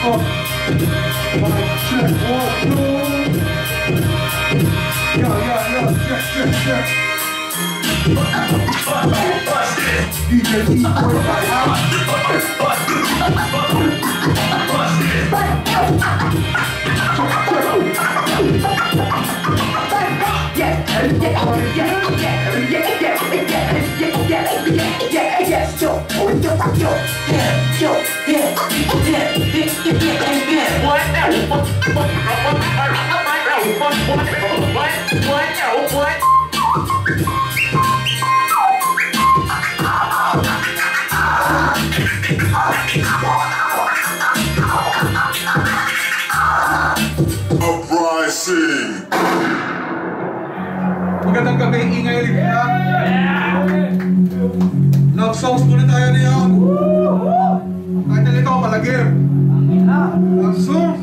Oh, mic check, 1, 2. Yo, check. DJ E-Boy by House. What? Uprising. Magandang gabi, ingay ulit na. Love songs muna tayo niyon. Kahit nito, malagim. Love song.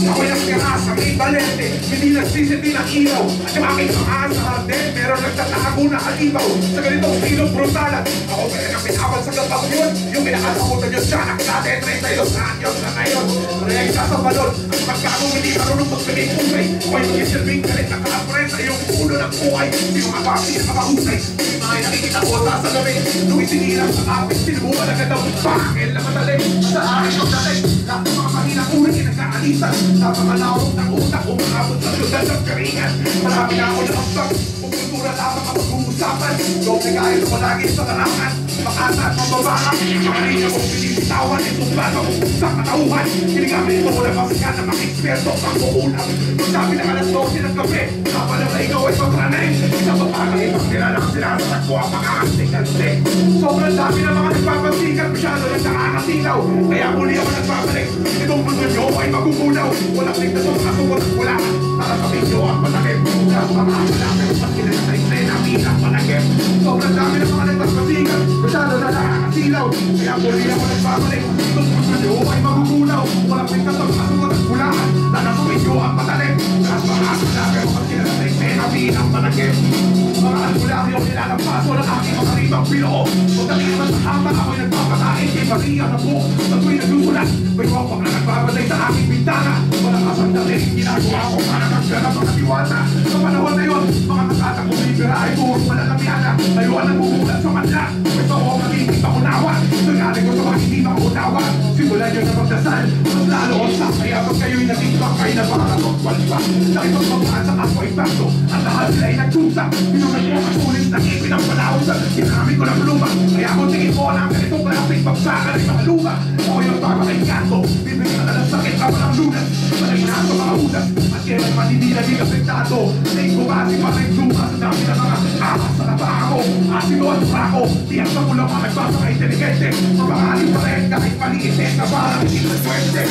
Ako'y nagtirasa, may balete. Hindi nagsisindi ng ilaw. At yung aking kakaan sa hardin, meron nagtatago na kalibaw. Sa ganitong silong brutalan, ako pa rin ang pinabal sa gabang yun. Yung pinakasakutan nyo siya, nakilate 32 anyos na ngayon. Reyay ka sa balon, ang magkakong hindi marunong magpagay pusay. Ako'y mag-isilbing galit na kalapres sa iyong ulo ng buhay. Di mga papi na makahusay. Di mga nakikita ko sa gabi. Nung isinilang sa akin, sinubukan agad ang bakil na madali. Sa akin ang dating, lahat ng mga mahinang uling nagkaalisan. Sa mga lawag ng utak, umabot sa syudad ng karingan. Marami na ako ng asbang, kung kultura lamang ang mag-uusapan. Doble kahit ako lagi sa karangan. Makasa at mababangan, mga linya kong pinipitawan. Itong bago sa katauhan. Kinigamit ito ko na masikan na mga eksperto sa kukulang. Magsabi ng alas 12 ng gabi, kapalang na ikaw ay pagranay. Sa babagang ibang kilala ang sinasatak ko ang mga antik-antik. Sobrang dami na mga nagpapasikat, masyado na nakakasilaw. Kaya muli ako nagbabalik, itong mundo nyo ay magugulaw. Walang ligtas ang kasuot at kulangan. Para sa video ang panakip. Sa mga malapit at kilala sa eksena, bilang panakip. Sobrang dami na mga nagpapasikat, masyado na nakakasilaw. Kaya muli ako nagbabalik, itong mundo nyo ay magugulaw. Walang ligtas ang kasuot at kulangan. Para sa video ang panakip. Sa mga malapit at kilala sa eksena, bilang panakip. Mga albularyo nilalampas, walang aking mga ribang pinoo. Pagdating naman sa hapa, ako'y nagpapakain kay Maria na po. Sa tuwing nagugulat, may wapang na nagbabatay sa aking bintana. Walang kasandali, ginagawa ko para nagganap ang katiwata. Sa panahon na yun, mga kasatang kumibira ay puro malalamiana. Layuan ang gugulat sa manla. May tawo ang nagiging paunawa. Nagaling ko sa mga hindi makaunawa. Simulan nyo na magdasal, mas lalo ko sa kaya pag kayo'y naging bakay na parang magwalpa. Nakipagpapaan sa ako'y baso. Ang lahat sila ay nagtusa. Pinunan ko ang sulit na ipin ang panahon. Ginamit ko ng luma. Kaya kung tingin ko na ang ganitong klaseng pagsakan ay mga luma. Ako yung papakinggan ko. Bibigyan na ng sakit ako ng lunas. Malaginahan ko mga udas. At kaya naman hindi naging apektado. Tingin ko ba si Paring Zuma sa dami ng mga akas sa naba ako. Asido at trako. Tiyak sa ulang mga nagbasaka-inteligente. Mapangaling pa rin kahit maliitin na parang hindi na swerte.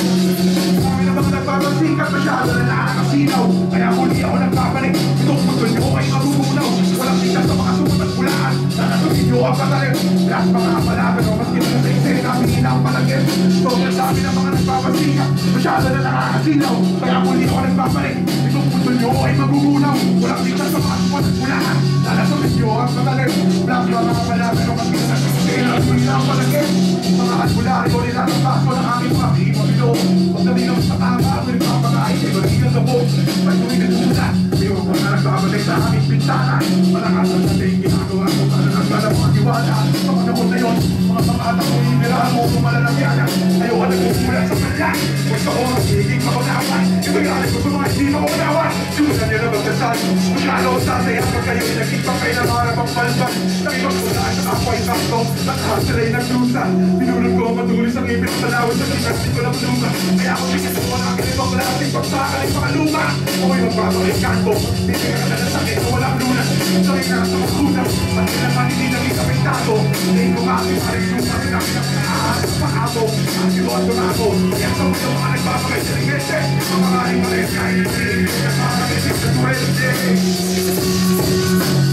Kami na mga nagpapasikat masyado na nakakasinaw. Kaya muli ako nagbabalik. Itong mundo nyo ay magugunaw. Walang tingnan sa mga sumat at pulaan. Nanatuloy nyo ang katalim. Lahat mga kapalaban o mas gina sa eksena ang hinang palagin. Sobrang dami ng mga nagpapasikat masyado na nakakasinaw. Kaya muli ako nagbabalik. Itong mundo nyo ay magugunaw. Walang tingnan sa mga sumat at pulaan. Nanatuloy nyo ang katalim. Lahat mga kapalaban o mas gina sa eksena ang hinang palagin. Mga albularyo nilalampas ko ng aking mga pimabilo. Pagdating naman sa tama, ako nagpapakain kay Maria sa buong. May tuwing nagmula. May mga nagbabalay sa aming bintana. Malakas ang dating ginagawa ko para nagkala mga diwala. Sa panahon na yun, mga pangata ko inirahan mo kung malalagyan. Ayaw ka nagmumulat sa kanya. Gusto ko magiging makunawan. Ito'y alis ko sa mga hindi makunawan. Simulan nyo na magdasal. Magkalo sa saya pag kayo'y nagkipang kayo ng harapang palbag. Nakipagpulaan sa ako ay sakto. Lahat sila'y nagdusa. Pinulog ko matulis ang ipin sa lawin sa pinagsin ko ng luma. Kaya ako bigyan ko na ganitong klaseng pagsakan ay pakaluma. Ako'y magpapalikan ko. Bibigyan ka na ng sakit na walang lunas. Sa'yo na sa magkunas. At kailangan hindi naging kapektado. Hindi ko making parisyon sa kinabi ng pinaalas pa ako. At sinuan ko na ako. Kaya sa mga mga nagpapakay sa limete. Ang mga rin kahit hindi ka makakabisip sa tuwente.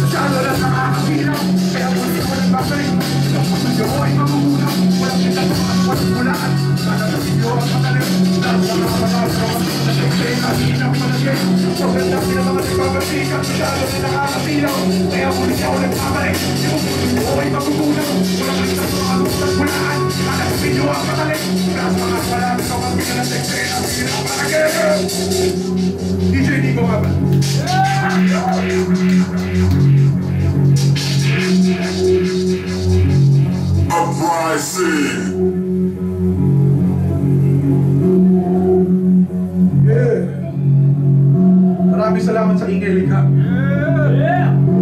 Masyado na nakakasilaw. Kaya muli ako nagbabalik. Ang pagkakyo ay magugulang. Walang kita sa mga walang sana sa video ang matalim. Dahil sa mga matasawang sa eksena, hindi na malagay. Sobrang dami na mga nagpapasikat. Masyado na nakakasilaw. Kaya muli ako nagbabalik. Yung pagkakyo ay magugulang. Walang kita sa mga walang sana sa video ang matalim. Maraming salamat sa ingay likha.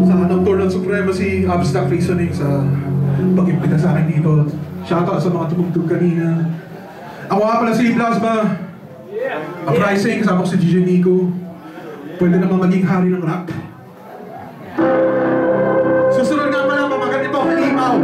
Sa Nocturnal Supremacy, Abstract Reasoning sa pag-impita sa akin dito. Shoutout sa mga tumugtog kanina. Ako nga pala si Plasma. Uprising, kasama ko si DJ Nico. Pwede naman maging hari ng rap. Susunod nga pala, pamagat ito, Halimaw.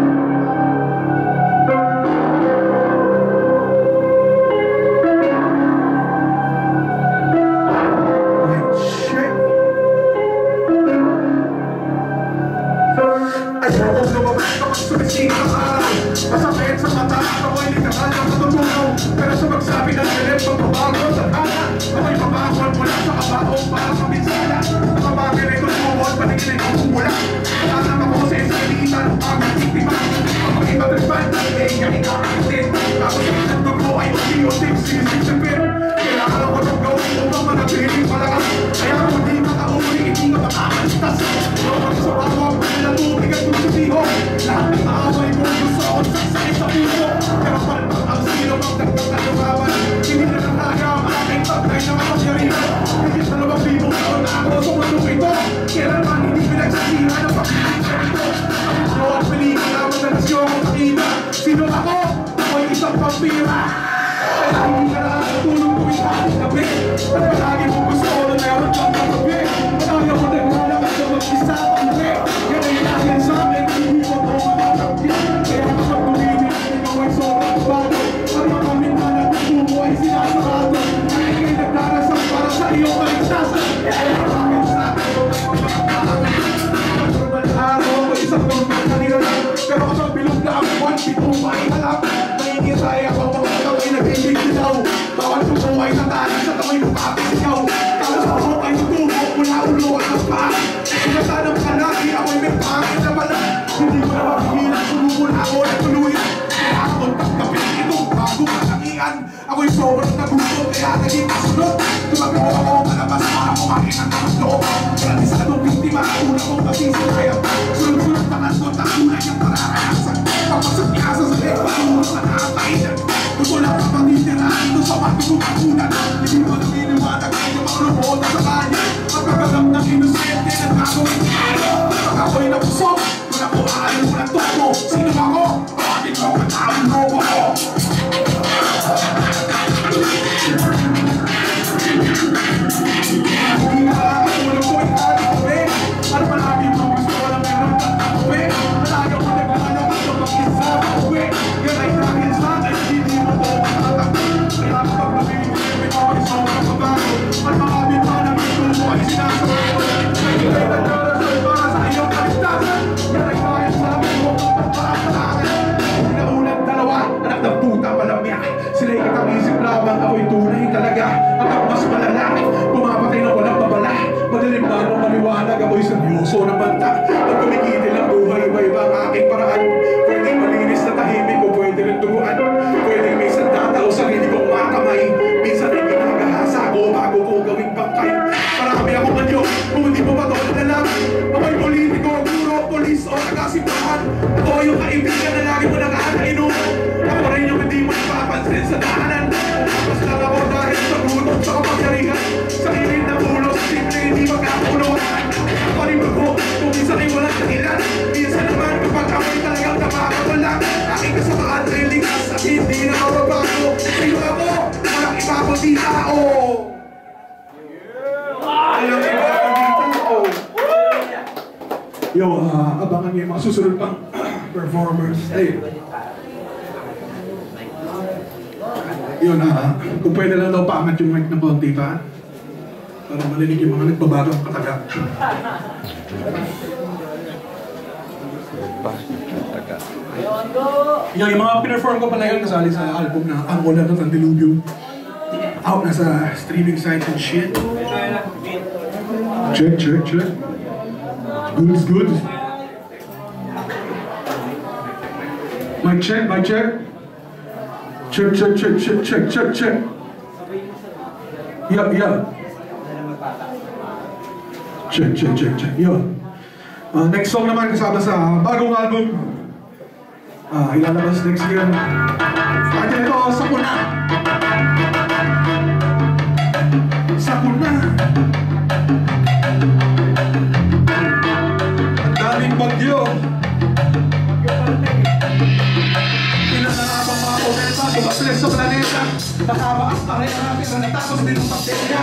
Masakit sa mata, ako'y literal na matutunaw. Pero sa magsabi ng silip, pagbabago sa tana, ako'y pabakon mula sa kabaong para sa binsala. Nakabagin ay tumubod, paningin ay kumula. Kasama ko sa isalitan, ang biktima. Kapag ibatripan, ay kahingakakitin. Ako sa isang dugo ay uti-uti, sinisipin. Kailangan ako ng gawin upang manatiling malakas. Kaya kung di makauli, hindi ka makakaligtas. Huwag sa awang, pinatubig at tusubiho. Lahat ng away mo gusto ako saksakit sa puso. Pero palpag ang sino ang nagkakalumawan. Hindi na nakaya ang aking taglay na makasyarihan. Higit na 2,000 taon na ako sa mundo ito. Kailanman hindi pinagsasira ng pagkiling sa ito. Sa mundo at pelikula, madalas yung nakita. Sino ako? Ako'y isang vampira. Kaya hindi ka na natulog tuwing ating gabi. At palagi mo gusto na meron kang kagabi. At ayaw mo naglalakad na mag-isa ang gabi. Yan ay dahil sa akin, hindi ko ito matatagyan. Kaya kapag tumigil, ikaw ay sobrang bago. At mga minana ng tubo ay sinasarado. At ikay nagdarasal para sa iyong kaligtasan. Kaya bakit sa akin ito ay magpapakalan. Normal araw ay isang normal na nilalang. Pero kapag bilog na ang buwan, pito pa ay halap. Nangingitay ako mga kamay nag-ibig dilaw. Bawal tubo ay natalan sa kamay lupapit ikaw. Tapos ako ay tutubo mula ulo at ang paa. Sumatanang ka lagi, ako'y may pangit na pala. Hindi ko na mapigilan, sumubol ako na tuluyan. Kaya akong tagkapit itong bagong katakian. Ako'y sobrang nagusto, kaya naging kasunod. Tumagawa ako malabas para kumain ang loob. Granisadong biktima, una kong masisirayan. Sunod-sunod tangan ko, takunan yung mararayasan. Papasok niya sa salit, paturo sa nakakainan. Gusto lang kapatitira ito sa matugong kakunan. Hindi ko naminiwanag ay yung mga lubot sa kanya. Magkagalam ng inosente na gagawin niya. Pag ako'y napusok, kung ako aalala mo ng toko. Sino ako? Bakit mo katawin mo ako? Hindi na nakakatulog ko ay katawi. Ano palagi mo gusto ko lang meron kang katawi. Palagi ko naglalakad sa mag-isa katawi. Yan ay dahil sa akin, hindi mo ko makatawi. Kaya kapag nabibigay mo ay sobrang kabago. At mga bitana ng tubo ay sinasarado. Kaya ay nagdarasal para sa iyong kaligtasan. Yan ay dahil sa akin, huwag kang pagpapalakan. Pinaunang dalawa, anak ng puta malamyak. Sila'y kitang isip lamang, ako'y tunay talaga. At ang mas malalaki, pumapatay na walang babala. Madalim na nung maliwanag, ako'y seryoso na banta. At kumikitil ang buhay, iba-iba ang aking paraan. Pwede malinis na tahimik o pwede rin turuan. Pwede may sandata o sarili kong makamay. Minsan ay ginagahasa ako bago ko gawing bangkay. Marami akong anyo, kung hindi mo ba ito alam. Ako'y politiko, guro, polis o nagasipahan. Ako yung kaibigan na lagi mo nakakainuman. Ako rin yung hindi mo napapansin sa daanan. Tapos lang ako dahil sa gutom sa kapagyarihan. Sa kilid na ulo, sa simple hindi magkakuluhan. Ako rin ako, kung minsan ay walang dahilan. Minsan naman kapag ako'y talagang napakawala. Aking kasamaan ay likas at hindi na mababago. Sino ako? Walang iba kundi tao. Walang iba kundi tao. Yo, abangan niyo yung mga susunod pang performers. Hey. Yun, kung pwede lang daw paangat yung mic ng konti pa para marinig yung mga nagbabagang kataga. Yung mga pinerform ko pala yun kasali sa album na Ang Ulan at Ang Dilubyo. Out na sa streaming sites and shit. Check. Good is good. Mic check. Check. Yeah. Check. Yo. Next song naman kasama sa bagong album. Ilalabas next year. At ito, Sakuna. Sakuna. Ang daming bagyo. Pinanarabang mga kometa, dumaples sa planeta. Nakabaas na rin natin na natapos din ang bakterya.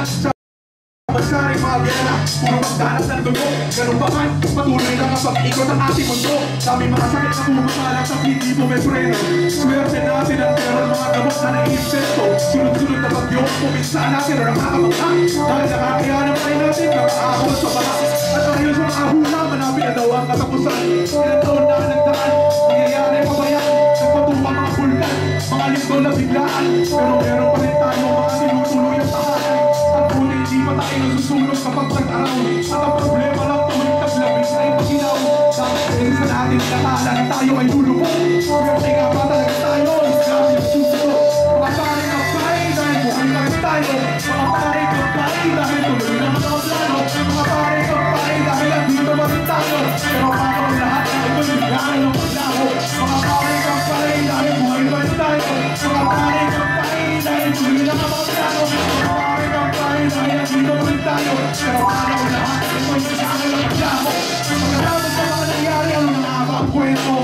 Magsaring mga gera, puro magdanas ng dugo. Ganun pa man, patuloy lang ang pag-ikot ang ating mundo. Dami mga sakit na pumakalat at hindi po may preno. Swerte natin ang meron mga gamot na naiinsekto. Sunod-sunod na bagyo, puminsan natin ang nakakabangka. Dahil nakakayanan pa rin natin, nakakaahon sa baha. At dahil sa mga hula, manapin na daw ang katapusan. Ilang taon na nagdaan, nangyayari pa ba yan? Nagpatuwa mga bulkan, mga linggo na biglaan. Pero meron pa rin tayo mga sinutuloy ang tahanan. At huli, hindi pa tayo nasusunog kapag nag-araw. At ang problema lang tuwing taglabing ay paginaw. Dahil sa natin nakala na tayo ay lulubog. Swerte nga ba talaga tayo? Grabe ang susunod. Mga pare ng pare dahil buhay pa rin tayo. Mga pare ng pare dahil tuloy na mga plano. Mga pare ng pare dahil andito pa rin tayo. Pero paano ang lahat ay tuloy ng paglaho. Mga pare ng pare dahil buhay pa rin tayo. Mga pare ng pare dahil tuloy na mga plano. Mga pare ng pare dahil andito pa rin tayo. Pero paano ang lahat ay tuloy ng paglaho. Pagkatapos sa mga nangyari ang mga abang kwento.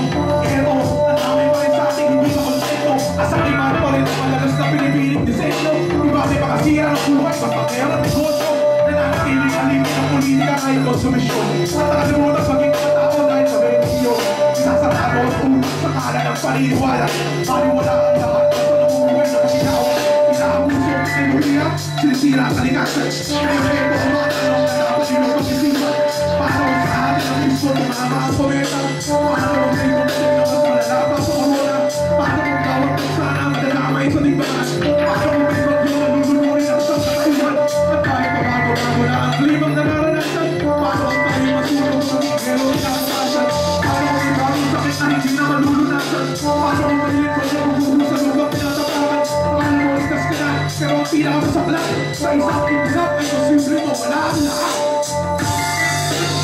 Pero ang dami pa rin sa ating hindi pa konsento. Asaliman pa rin ang malalas na pinipiling disenyo. Iba may makasira ng buhay, mas pagkaya ng negosyo. Nananatiling alimin ng politika kahit konsumisyon. At nakalimutan maging mga tao dahil sa benepisyo. Isasarado ang ulo sa kala ng paniniwala. Paniwala ang lahat na sa namumuhay ng sinaw. Inaabuso ang sinuliya, sinisira ang kalikasan. Ngayon ay ito ang mga tanong na dapat yung pag-isipan. Paano sa atin ang mismo ng mga mga kometa? Paano ang may konsep na mas malalapa sa corona? Paano kung tawag ng sana madadamay sa limbangan? Paano kung may bagyo na lulunurin ang isang katayuan? At kahit pabago-bago na ang klimang nararanasan? Paano ang tayo masulong sa pero nakakasan? Paano kung may bagong sakit na hindi na malulunasan? Paano kung may lingkod na magugusan ng mga pinatapakan? Paano mo istas ka na? Pero ang pinakamasakla sa isang imbisap ay posible mo wala ang lahat.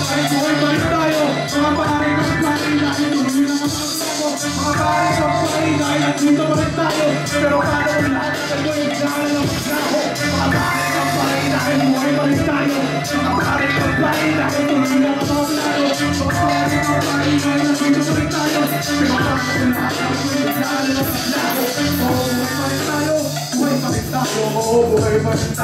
Kahit buhay pa rin tayo, mga pare ng pare dahil tuloy na mga plano. Mga pare ng pare dahil andito pa rin tayo. Pero paano ang lahat ay tuloy ng paglaho? Mga pare ng pare dahil buhay pa rin tayo. Mga pare ng pare dahil tuloy na mga plano. Mga pare ng pare dahil andito pa rin tayo. Pero paano ang lahat ay tuloy ng paglaho? Buhay pa rin tayo. Buhay pa rin tayo,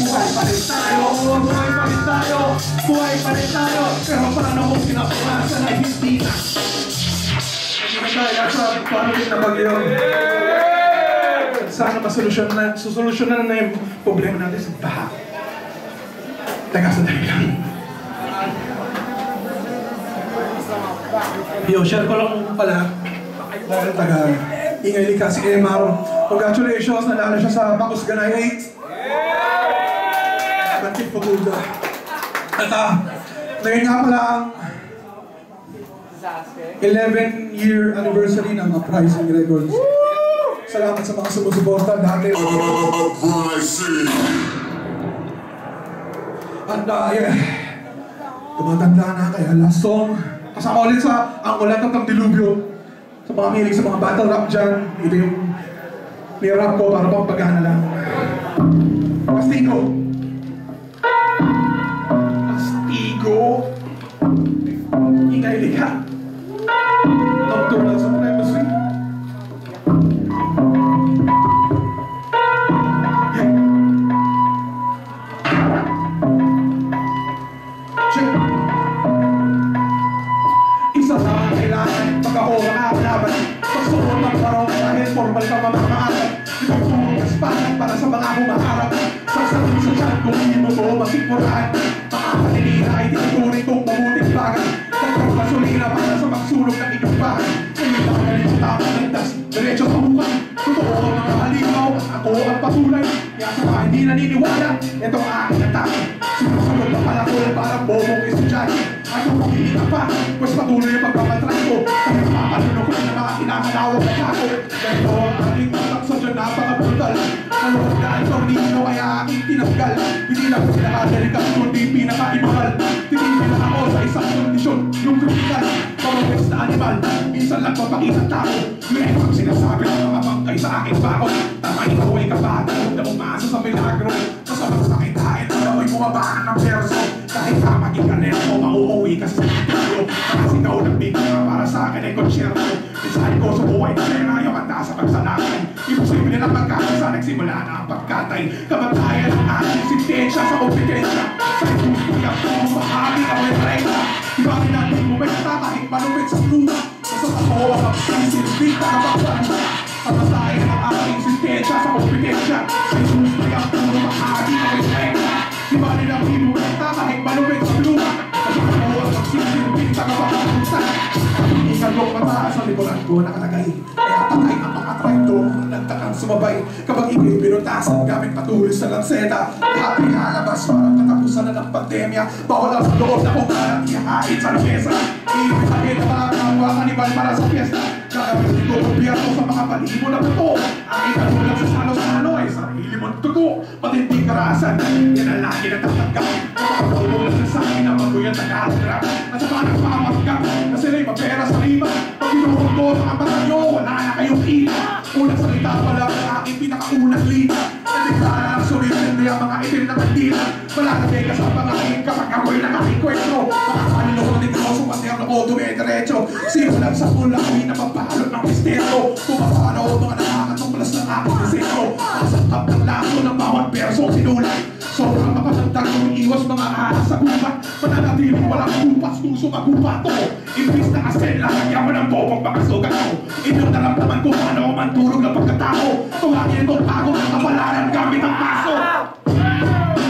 buhay pa rin tayo, buhay pa rin tayo, buhay pa rin tayo, buhay pa rin tayo. Pero paano kung pinapunasan ay hindi na? Hindi na tayo sa paano din na bagyo. Sana masolusyonan na yung problema natin sa baha. Teka, sandali lang. Share ko lang pala. Dahil taga-ingay ka si MR. Congratulations, nanalo siya sa Bacchus Ganay 8. Bantik Paguda. At ngayon nga pala ang 11-year anniversary ng Uprising Records. Salamat sa mga sumusuporta dati. At yeah, tumatanda na kaya last song. Kasama ulit sa Ang Ulat ng Dilubyo. Sa mga milig sa mga battle rap dyan, ito yung nirap ko para pang pagana lang. Castigo. Castigo. Ingay likha. Nocturnal Supremacy. Isa sa mga kailangan pag ako makakalaban. Pagsuot ng parang dahil formal ka mamamaaral. Ipagsuot ng spalan para sa mga humaharap. Sasagot sa tiyan kung hindi mo to masikmuraan. Mga kanilina ay tinuturing kong mabuting bagay. Nagpang gasolina para sa magsulog ng inyong bahay. Hindi na kagaling sa tamang landas, diretso sa hukay. Totoo ang mga halimaw at ako ang patunay. Kaya sa mga hindi naniniwala, ito ang aking atake. Sinusunod na pala ko parang bobong estudyante. At kung hindi ka pa, pues patuloy ang pagpapatrack ko. Kaya makakalunok ko na mga kinakalawag na kako. Ganito ang aking matak sa dyan napaka-brutal. Nalunod na ang tornilyo kaya aking tinanggal. Hindi lang pinaka-delikado kundi pinaka-inural. Tinigil ako sa isang kondisyon, yung kritikal. Pamabes na animal, minsan lang papakita tao. Ngayon ang sinasabi ng mga bangkay sa aking bakot. Tama ikaw ay kabata, huwag na umasa sa milagro. Kasama sa akin dahil ako'y bumabaan ng perso. Kahit ka maging kanero, mauuwi ka sa studio. Kasi ikaw nagbigay para sa akin ay konsyerto. Mensahe ko sa buhay na pera, yung handa sa pagsalakay. Imposible na pagkakasa, nagsimula na ang pagkatay. Kamatayan ang ating sintensya sa kompetensya. Sa industriya ko, mahali ako yung rekta. Iba rin natin bumekta kahit malupit sa lupa. Sa ako ang magsisilbing na kapagpano. Kamatayan ang ating sintensya sa kompetensya. Sa industriya ko, mahali ako yung rekta. Iba rin natin bumekta kahit malupit sa lupa. Sa ako ang magsisilbing na kapagpano. Ikalong mataas sa likuran ko nakalagay. Kaya patay ang mga traitor nagtakang sumabay. Kapag ikaw'y pinutasan gamit patuloy sa lanseta. Lahat pinalabas parang katapusan na ng pandemya. Bawal ang sa loob na kung parang ihahain sa lamesa. Iibisahin na mga kapwa kanibal para sa fiesta. Gagawin ko gobyerno sa mga balibo na buto. Ang ikalulang sa salo-salo ay sarili mong tugo. Matinding karasan, yan ang lagi na tatanggap. Kapag sa akin na maguyat na kaharap. Nasa parang pamamanggap na sila'y mapera sa lima. Pag inuhong ko mga mata nyo, wala na kayong ina. Unang salita pala ang aking pinakaunang lina. Nagdiklara lang sumipindi ang mga itim na kandila. Malalagay ka sa pangaking kapag ako'y nakakikwestro. Makakanin ako ng negosyo pati ang ako dume-diretso. Simulang sa pula ko'y napapalot ng misteryo. Pumapano mga nakakatuklas ng aking desero. Masangkap ng laso ng bawat persong sinulat. Sobrang makasantang kung iwas mga ahas sa gubat. Mananatiling walang kupas kung sumagubat ako. Imbis na asen, lalagyan mo ng bobong makasugat ko. Inyong naramdaman ko paano ako manturog ng pagkatao. Tungangin itong pagong ng kapalaran gamit ang paso.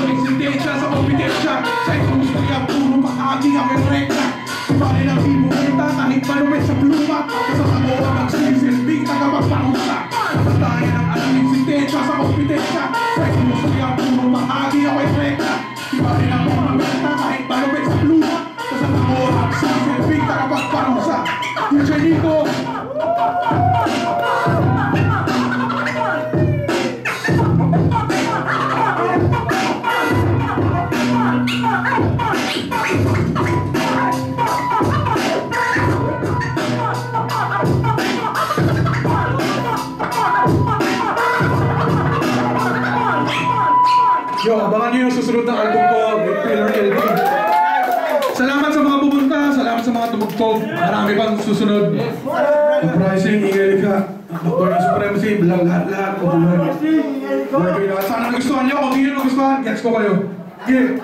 Eksistensya sa kompetensya. Sa industriya, puro mahagi ang rekta. Ibali ng ibumenta kahit malumit sa pluma. Sa ako ang magsisilbing tagapagparusa. Nasatayan ang alam eksistensya sa kompetensya. Sa industriya, puro mahagi ang rekta. Ibali ng ibumenta kahit malumit sa pluma. Sa ako ang magsisilbing tagapagparusa. DJ Nico! Yo, abangan nyo yung susunod na album ko, Red Pillar LP. Salamat sa mga pumunta, salamat sa mga tumugtog. Marami pang susunod. Uprising, Ingelika, Dr. Supremacy, Bilang lahat-lahat. Sana nagustuhan nyo, kung hindi nyo nagustuhan, gets ko kayo. Give.